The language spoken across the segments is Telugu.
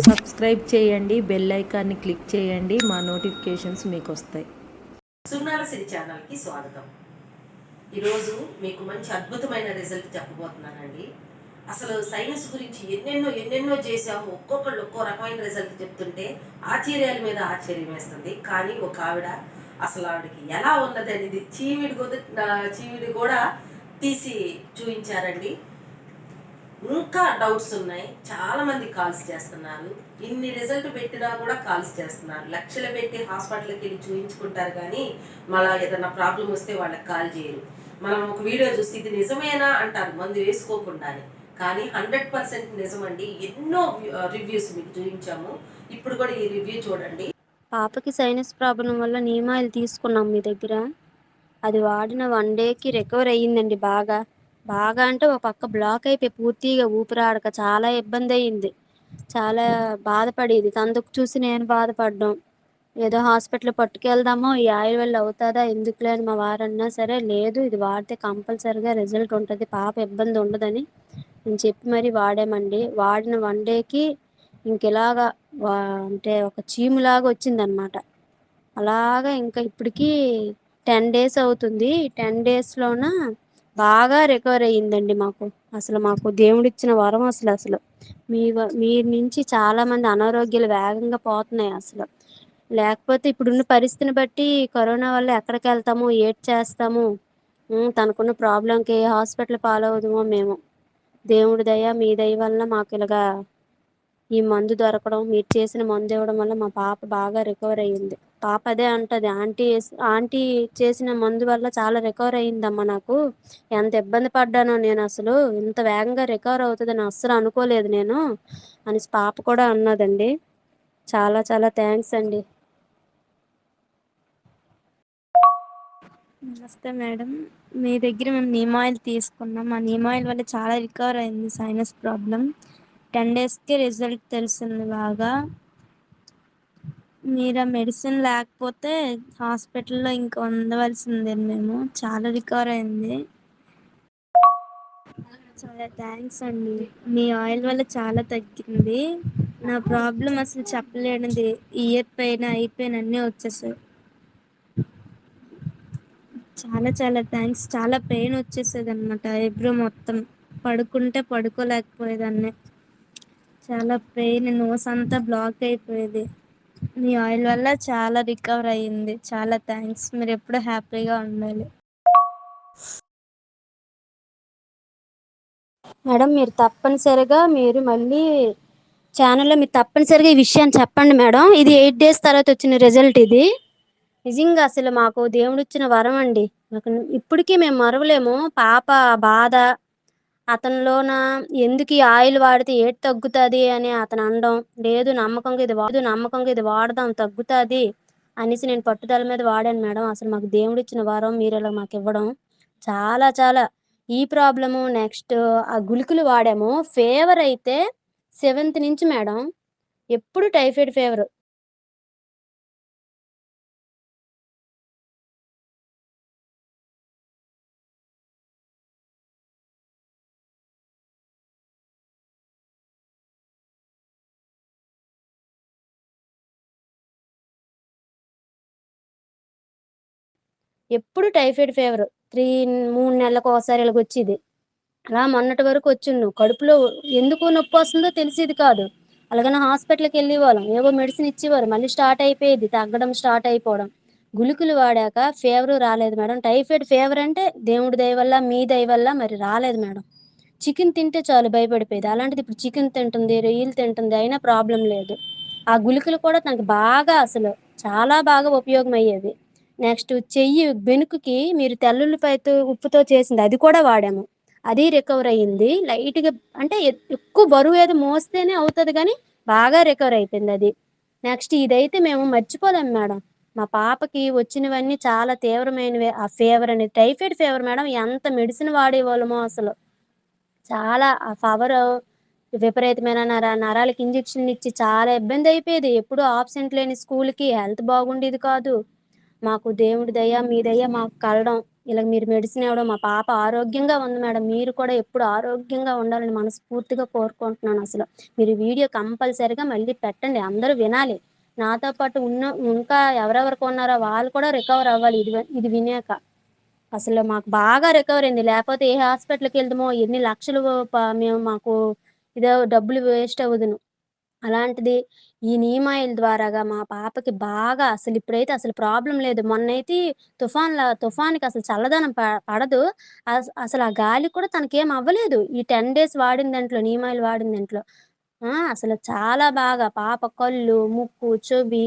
సబ్స్క్రైబ్ చేయండి, బెల్ ఐకాన్ని క్లిక్ చేయండి, మా నోటిఫికేషన్స్ మీకు వస్తాయి. సున్నాలసిరి ఛానల్కి స్వాగతం. ఈరోజు మీకు మంచి అద్భుతమైన రిజల్ట్ చెప్పబోతున్నానండి. అసలు సైన్స్ గురించి ఎన్నెన్నో చేసాము. ఒక్కొక్కళ్ళు ఒక్కో రకమైన రిజల్ట్ చెప్తుంటే ఆశ్చర్యాల మీద ఆశ్చర్యం వేస్తుంది. కానీ ఒక అసలు ఆవిడకి ఎలా ఉన్నది అనేది చీమిడి కూడా తీసి చూపించారండి. ఇంకా డౌట్స్ ఉన్నాయి. చాలా మంది కాల్స్ చేస్తున్నారు. ఇన్ని రిజల్ట్ పెట్టినా కూడా కాల్స్ చేస్తున్నారు. లక్షలు పెట్టి హాస్పిటల్కి వెళ్ళి చూయించుకుంటారు, కానీ మళ్ళీ ఏదైనా ప్రాబ్లం వస్తే వాళ్ళకి కాల్ చేయరు. మనం ఒక వీడియో చూసి ఇది నిజమేనా అంటారు, మందు వేసుకోకుండానే. కానీ 100% నిజమండి. ఎన్నో రివ్యూస్ మీకు చూపించాము. ఇప్పుడు కూడా ఈ రివ్యూ చూడండి. పాపకి సైనస్ ప్రాబ్లం వల్ల నీమాయిల్ తీసుకున్నాం మీ దగ్గర. అది వాడిన 1 డేకి రికవర్ అయ్యిందండి. బాగా అంటే ఒక పక్క బ్లాక్ అయిపోయి పూర్తిగా ఊపిరాడక చాలా ఇబ్బంది అయ్యింది. చాలా బాధపడేది. తనకు చూసి నేను బాధపడ్డం. ఏదో హాస్పిటల్ పట్టుకెళ్దామో, ఈ ఆయిల్ వల్ల అవుతుందా ఎందుకులే అని మా వారన్నా సరే, లేదు ఇది వాడితే కంపల్సరిగా రిజల్ట్ ఉంటుంది, పాప ఇబ్బంది ఉండదని నేను చెప్పి మరీ వాడామండి. వాడిన 1 డేకి ఇంకెలాగా అంటే ఒక చీములాగా వచ్చిందనమాట. అలాగా ఇంకా ఇప్పటికి 10 డేస్ అవుతుంది. 10 డేస్లోన బాగా రికవర్ అయ్యిందండి మాకు. అసలు మాకు దేవుడిచ్చిన వరం అసలు మీ నుంచి చాలామంది అనారోగ్యాలు వేగంగా పోతున్నాయి అసలు. లేకపోతే ఇప్పుడున్న పరిస్థితిని బట్టి కరోనా వల్ల ఎక్కడికి వెళ్తాము, ఏడ్ చేస్తాము, తనకున్న ప్రాబ్లంకి ఏ హాస్పిటల్ పాలవుదామో మేము. దేవుడి దయ, మీ దయ వల్ల మాకు ఇలాగా ఈ మందు దొరకడం, మీరు చేసిన మందు ఇవ్వడం వల్ల మా పాప బాగా రికవర్ అయ్యింది. పాప అదే అంటది, ఆంటీ చేసిన మందు వల్ల చాలా రికవర్ అయ్యిందమ్మా. నాకు ఎంత ఇబ్బంది పడ్డానో నేను, అసలు ఇంత వేగంగా రికవర్ అవుతుందని అస్సలు అనుకోలేదు నేను అని పాప కూడా అన్నదండి. చాలా చాలా థ్యాంక్స్ అండి. నమస్తే మేడం, మీ దగ్గర మేము నీమ్ ఆయిల్ తీసుకున్నాం. ఆ నీమ్ ఆయిల్ వల్ల చాలా రికవర్ అయింది సైనస్ ప్రాబ్లం. 10 డేస్కే రిజల్ట్ తెలిసింది బాగా. మీరు ఆ మెడిసిన్ లేకపోతే హాస్పిటల్లో ఇంకా ఉండవలసిందే. మేము చాలా రికవర్ అయింది. చాలా థ్యాంక్స్ అండి. మీ ఆయిల్ వల్ల చాలా తగ్గింది. నా ప్రాబ్లం అసలు చెప్పలేనిది. ఇయర్ పైన అయిపోయిన అన్నీ వచ్చేసాయి. చాలా చాలా థ్యాంక్స్. చాలా పెయిన్ వచ్చేసేది అనమాట. ఐబ్రో మొత్తం పడుకుంటే పడుకోలేకపోయేదాన్ని. చాలా పెయిన్, నోస్ అంతా బ్లాక్ అయిపోయేది. మీ ఆయిల్ వల్ల చాలా రికవర్ అయ్యింది. చాలా థ్యాంక్స్. మీరు ఎప్పుడూ హ్యాపీగా ఉండాలి మేడం. మీరు మళ్ళీ ఛానల్లో మీరు తప్పనిసరిగా ఈ విషయాన్ని చెప్పండి మేడం. ఇది 8 డేస్ తర్వాత వచ్చిన రిజల్ట్ ఇది. నిజంగా అసలు మాకు దేవుడిచ్చిన వరం అండి. మాకు ఇప్పటికీ మేము మరవలేము. పాప బాధ, అతనిలోన ఎందుకు ఈ ఆయిల్ వాడితే ఏటి తగ్గుతుంది అని అతను అనడం లేదు, నమ్మకంగా ఇది వాడదాం తగ్గుతుంది అనేసి నేను పట్టుదల మీద వాడాను మేడం. అసలు మాకు దేవుడిచ్చిన వరం మీరు ఇలా మాకు ఇవ్వడం చాలా చాలా. ఈ ప్రాబ్లము నెక్స్ట్ ఆ గుళికలు వాడాము. ఫీవర్ అయితే 7th నుంచి మేడం ఎప్పుడు టైఫాయిడ్ ఫీవర్. ఎప్పుడు టైఫాయిడ్ ఫీవర్ 3 నెలలకు ఒకసారి ఇలాగ వచ్చేది. అలా మొన్నటి వరకు వచ్చిండు. కడుపులో ఎందుకు నొప్పి వస్తుందో తెలిసేది కాదు. అలాగనే హాస్పిటల్కి వెళ్ళేవాళ్ళం, ఏవో మెడిసిన్ ఇచ్చేవారు, మళ్ళీ స్టార్ట్ అయిపోయేది, తగ్గడం స్టార్ట్ అయిపోవడం. గుళికలు వాడాక ఫీవర్ రాలేదు మేడం. టైఫాయిడ్ ఫీవర్ అంటే దేవుడి దయ వల్ల, మీ దయ వల్ల మరి రాలేదు మేడం. చికెన్ తింటే చాలు భయపడిపోయేది. అలాంటిది ఇప్పుడు చికెన్ తింటుంది, రొయ్యలు తింటుంది, అయినా ప్రాబ్లం లేదు. ఆ గుళికలు కూడా తనకు బాగా అసలు చాలా బాగా ఉపయోగం అయ్యేది. నెక్స్ట్ చెయ్యి బెనుకుకి మీరు తెల్లుల్లిపాయతో ఉప్పుతో చేసింది, అది కూడా వాడాము. అది రికవర్ అయ్యింది లైట్గా. అంటే ఎక్కువ బరువు ఏదో మోస్తేనే అవుతుంది, కానీ బాగా రికవర్ అయిపోయింది అది. నెక్స్ట్ ఇదైతే మేము మర్చిపోలేము మేడం. మా పాపకి వచ్చినవన్నీ చాలా తీవ్రమైనవి. ఆ ఫీవర్ అనేది టైఫాయిడ్ ఫీవర్ మేడం. ఎంత మెడిసిన్ వాడేవాళ్ళమో అసలు. చాలా ఆ పవర్ విపరీతమైన నరాలకి ఇంజక్షన్లు ఇచ్చి చాలా ఇబ్బంది అయిపోయేది. ఎప్పుడు ఆబ్సెంట్ లేని స్కూల్కి, హెల్త్ బాగుండేది కాదు. మాకు దేవుడి దయ, మీ దయ మాకు కలడం ఇలా మీరు మెడిసిన్ ఇవ్వడం, మా పాప ఆరోగ్యంగా ఉంది మేడం. మీరు కూడా ఎప్పుడు ఆరోగ్యంగా ఉండాలని మనస్ఫూర్తిగా కోరుకుంటున్నాను అసలు. మీరు వీడియో కంపల్సరీగా మళ్ళీ పెట్టండి. అందరూ వినాలి. నాతో పాటు ఇంకా ఎవరెవరికి ఉన్నారో వాళ్ళు కూడా రికవర్ అవ్వాలి ఇది వినాక. అసలు మాకు బాగా రికవర్ అయింది. లేకపోతే ఏ హాస్పిటల్‌కి వెళ్దుమో, ఎన్ని లక్షలు మాకు ఇదో డబ్బులు వేస్ట్ అవ్వుదును. అలాంటిది ఈ నీమ్ ఆయిల్ ద్వారాగా మా పాపకి బాగా ఇప్పుడైతే అసలు ప్రాబ్లమ్ లేదు. మొన్నైతే తుఫాన్‌కి అసలు చల్లదనం పడదు. అసలు ఆ గాలికి కూడా తనకేం అవ్వలేదు. ఈ 10 డేస్ వాడిన దాంట్లో నీమ్ ఆయిల్ వాడిన దాంట్లో. అసలు చాలా బాగా పాప కళ్ళు, ముక్కు, చెవి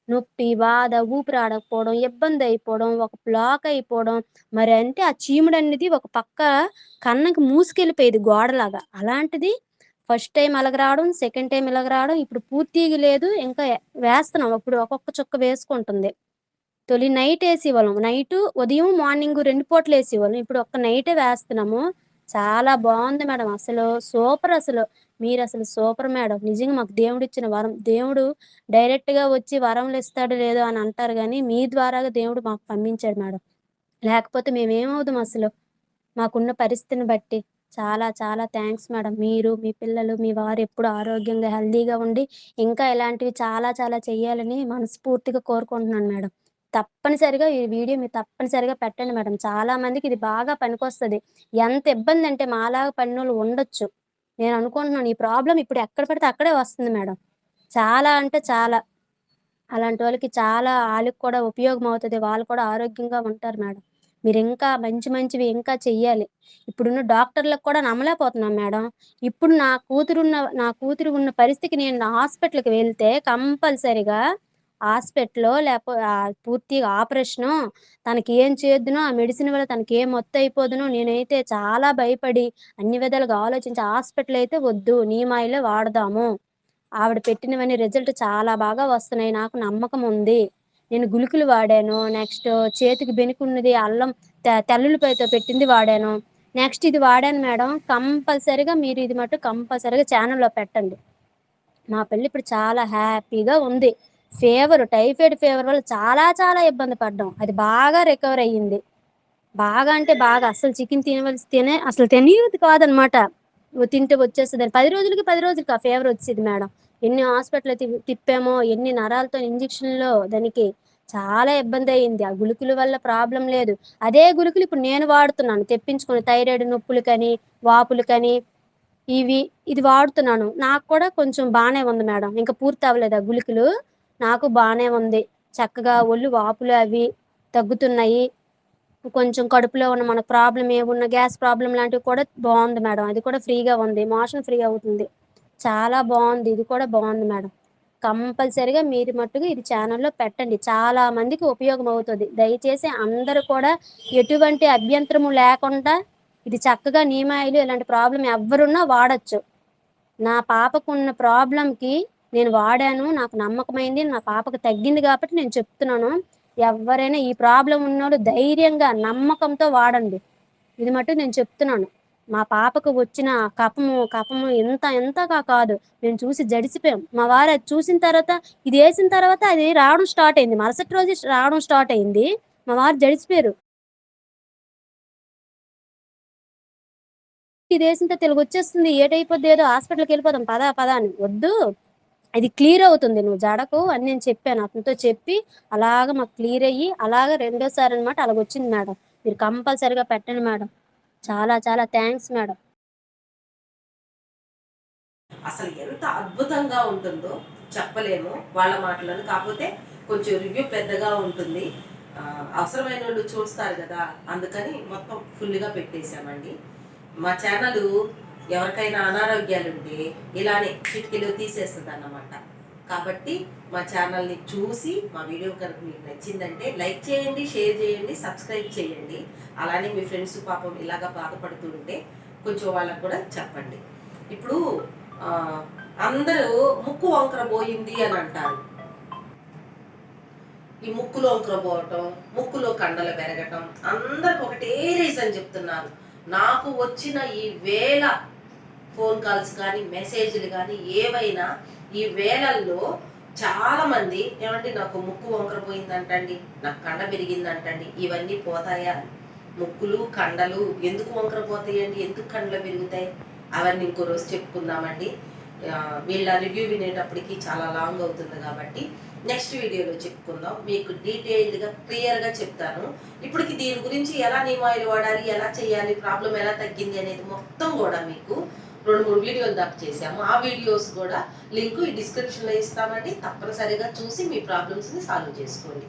నొప్పి, బాధ, ఊపిరాడకపోవడం, ఇబ్బందయిపోవడం, ఒక బ్లాక్ అయిపోవడం. మరి అంటే ఆ చీముడనేది ఒక పక్క కన్నకి మూసుకెళ్ళిపోయేది గోడలాగా. అలాంటిది ఫస్ట్ టైమ్ అలాగ రావడం, సెకండ్ టైమ్ ఇలాగ రావడం, ఇప్పుడు పూర్తిగా లేదు. ఇంకా వేస్తున్నాం. అప్పుడు ఒక్కొక్క చుక్క వేసుకుంటుంది. తొలి నైట్ ఏసేవాళ్ళం. ఉదయం, మార్నింగ్ 2 పూటలు ఏసేవాళ్ళం. ఇప్పుడు ఒక్క నైటే వేస్తున్నాము. చాలా బావుంది మేడం. అసలు సూపర్ అసలు. మీరసలు సూపర్ మేడం. నిజంగా మాకు దేవుడిచ్చిన వరం. దేవుడు డైరెక్ట్‌గా వచ్చి వరములు ఇస్తాడో లేదో అని అంటారు గానీ, మీ ద్వారాగా దేవుడు మాకు పంపించాడు మేడం. లేకపోతే మేమేమవుదుం అసలు. మాకున్న పరిస్థితిని బట్టి. చాలా చాలా థాంక్స్ మేడం. మీరు, మీ పిల్లలు, మీ వారు ఎప్పుడు ఆరోగ్యంగా, హెల్తీగా ఉండి, ఇంకా ఇలాంటివి చాలా చాలా చెయ్యాలని మనస్ఫూర్తిగా కోరుకుంటున్నాను మేడం. తప్పనిసరిగా ఈ వీడియో మీరు తప్పనిసరిగా పెట్టండి మేడం. చాలా మందికి ఇది బాగా పనికొస్తది. ఎంత ఇబ్బందంటే మాలాగా పడినోళ్ళు ఉండొచ్చు. నేననుకుంటున్నాను ఈ ప్రాబ్లమ్ ఇప్పుడు ఎక్కడ పడితే అక్కడే వస్తుంది మేడం. చాలా అంటే చాలా. అలాంటి వాళ్ళకి చాలా ఆళ్ళకి కూడా ఉపయోగం అవుతది. వాళ్ళు కూడా ఆరోగ్యంగా ఉంటారు మేడం. మీరింకా మంచి మంచివి ఇంకా చెయ్యాలి. ఇప్పుడున్న డాక్టర్‌లకు కూడా నమ్మలేకపోతున్నాం మేడం. ఇప్పుడు నా కూతురు ఉన్న పరిస్థితికి నేను హాస్పిటల్‌కి వెళ్తే కంపల్సరీగా హాస్పిటల్లో పూర్తిగా ఆపరేషను, తనకి ఏం చేద్దునో, ఆ మెడిసిన్ వల్ల తనకి ఏ మత్తయిపోదునో నేనైతే చాలా భయపడి అన్ని విధాలుగా ఆలోచించి హాస్పిటల్ అయితే వద్దు. నీమ్ ఆయిలే వాడదాము. ఆవిడ పెట్టినవన్నీ రిజల్ట్ చాలా బాగా వస్తున్నాయి. నాకు నమ్మకముంది. నేను గుళికలు వాడాను. నెక్స్ట్ చేతికి బెణుకున్నది అల్లం తెల్లుల్లిపాయతో పెట్టింది వాడాను. నెక్స్ట్ ఇది వాడాను మేడం. కంపల్సరీగా మీరు ఇది మట్టుకు కంపల్సరీగా ఛానెల్‌లో పెట్టండి. మా పిల్ల ఇప్పుడు చాలా హ్యాపీగా ఉంది. టైఫాయిడ్ ఫీవర్ వల్ల చాలా చాలా ఇబ్బంది పడ్డాం. అది బాగా రికవర్ అయ్యింది. బాగా అంటే బాగా అస్సలు చికెన్ అసలు తినేది కాదనమాట. తింటే వచ్చేస్తదని. 10 రోజులకి, 10 రోజులకి ఆ ఫీవర్ వచ్చేది మేడం. ఎన్ని హాస్పిటల్ తిప్పామో, ఎన్ని నరాలతో ఇంజెక్షన్‌లో దానికి చాలా ఇబ్బందయింది. ఆ గుళికల వల్ల ప్రాబ్లమ్ లేదు. అదే గుళికలు ఇప్పుడు నేను వాడుతున్నాను తెప్పించుకొని థైరాయిడ్ నొప్పులకని, వాపులకని ఇది వాడుతున్నాను. నాకు కూడా కొంచెం బానే ఉంది మేడం. ఇంకా పూర్తి అవ్వలేదు ఆ గుళికలు. నాకు బానే ఉంది. చక్కగా ఒళ్ళు వాపులు అవి తగ్గుతున్నాయి. కొంచెం కడుపులో ఉన్న మన ప్రాబ్లమ్ ఏమున్నా గ్యాస్ ప్రాబ్లమ్ లాంటివి కూడా బావుంది మేడం. అది కూడా ఫ్రీగా ఉంది. మోషన్ ఫ్రీ అవుతుంది. చాలా బావుంది. ఇది కూడా బావుంది మేడం. కంపల్సరీగా మీరు మట్టుకు ఇది ఛానెల్‌లో పెట్టండి. చాలా మందికి ఉపయోగం అవుతది. దయచేసి అందరూ కూడా ఎటువంటి అభ్యంతరము లేకుండా ఇది చక్కగా నీమ్ ఆయిల్ ఇలాంటి ప్రాబ్లమ్ ఎవ్వరున్నా వాడొచ్చు. నా పాపకున్న ప్రాబ్లమ్‌కి నేను వాడాను. నాకు నమ్మకమైంది. నా పాపకు తగ్గింది కాబట్టి నేను చెప్తున్నాను. ఎవ్వరైనా ఈ ప్రాబ్లమ్ ఉన్నోళ్ళు ధైర్యంగా, నమ్మకంతో వాడండి. ఇది మట్టుకు నేను చెప్తున్నాను. మా పాపకు వచ్చిన కఫము ఇంతగా కాదు. మేము చూసి జడిసిపోయాం. మా వారు అది చూసిన తర్వాత ఇదేసిన తర్వాత అది రావడం స్టార్ట్ అయింది. మరుసటి రోజే రావడం స్టార్ట్ అయింది. మా వారు జడిసిపోయారు. ఇదేసిన తర్వాత ఇలాగొచ్చేస్తుంది. ఏటైపోద్ది ఏదో హాస్పిటల్‌కెళ్ళిపోదాం పదా పదా అని. వద్దు. ఇది క్లియర్ అవుతుంది. నువ్వు జడకు అని నేను చెప్పాను. అతనితో చెప్పి అలాగా మాకు క్లియర్ అయ్యి అలాగా రెండోసారి అనమాట అలాగొచ్చింది మేడం. మీరు కంపల్సరీగా పెట్టండి మేడం. చాలా చాలా థాంక్స్ మేడం. అసలు ఎంత అద్భుతంగా ఉంటుందో చెప్పలేము వాళ్ళ మాటలను. కాకపోతే కొంచెం రివ్యూ పెద్దగా ఉంటుంది. అవసరమైన వాళ్ళు చూస్తారు కదా, అందుకని మొత్తం ఫుల్గా పెట్టేశామండి. మా ఛానల్ ఎవరికైనా అనారోగ్యాలు ఉంటే ఇలానే చిటికెలో తీసేస్తుంది అన్నమాట. కాబట్టి మా ఛానల్ని చూసి మా వీడియో కనుక మీకు నచ్చిందంటే లైక్ చేయండి, షేర్ చేయండి, సబ్స్క్రైబ్ చేయండి. అలానే మీ ఫ్రెండ్స్ పాపం ఇలాగా బాధపడుతుంటే కొంచెం వాళ్ళకు కూడా చెప్పండి. ఇప్పుడు అందరూ ముక్కు వంకర పోయింది అని అంటారు. ఈ ముక్కులో వంకర పోవటం, ముక్కులో కండలు పెరగటం, అందరికి ఒకటే రీజన్ చెప్తున్నారు. నాకు వచ్చిన ఈ వేల ఫోన్ కాల్స్ కానీ మెసేజ్లు కానీ ఏవైనా ఈ వేలల్లో చాలా మంది ఏమంటే నాకు ముక్కు వంకర పోయిందంటండి, నాకు కండ పెరిగిందంటండి, ఇవన్నీ పోతాయా? ముక్కులు కండలు ఎందుకు వంకర పోతాయండి, ఎందుకు కండలు పెరుగుతాయి, అవన్నీ ఇంకో రోజు చెప్పుకుందామండి. వీళ్ళ రివ్యూ వినేటప్పటికి చాలా లాంగ్ అవుతుంది కాబట్టి నెక్స్ట్ వీడియోలో చెప్పుకుందాం. మీకు డీటెయిల్డ్గా క్లియర్గా చెప్తాను. ఇప్పటికి దీని గురించి ఎలా నీమ్ ఆయిల్ వాడాలి, ఎలా చేయాలి, ప్రాబ్లం ఎలా తగ్గింది అనేది మొత్తం కూడా మీకు 2-3 వీడియోలు దాకా చేసాము. ఆ వీడియోస్ కూడా లింక్ ఈ డిస్క్రిప్షన్లో ఇస్తామండి. తప్పనిసరిగా చూసి మీ ప్రాబ్లమ్స్ని సాల్వ్ చేసుకోండి.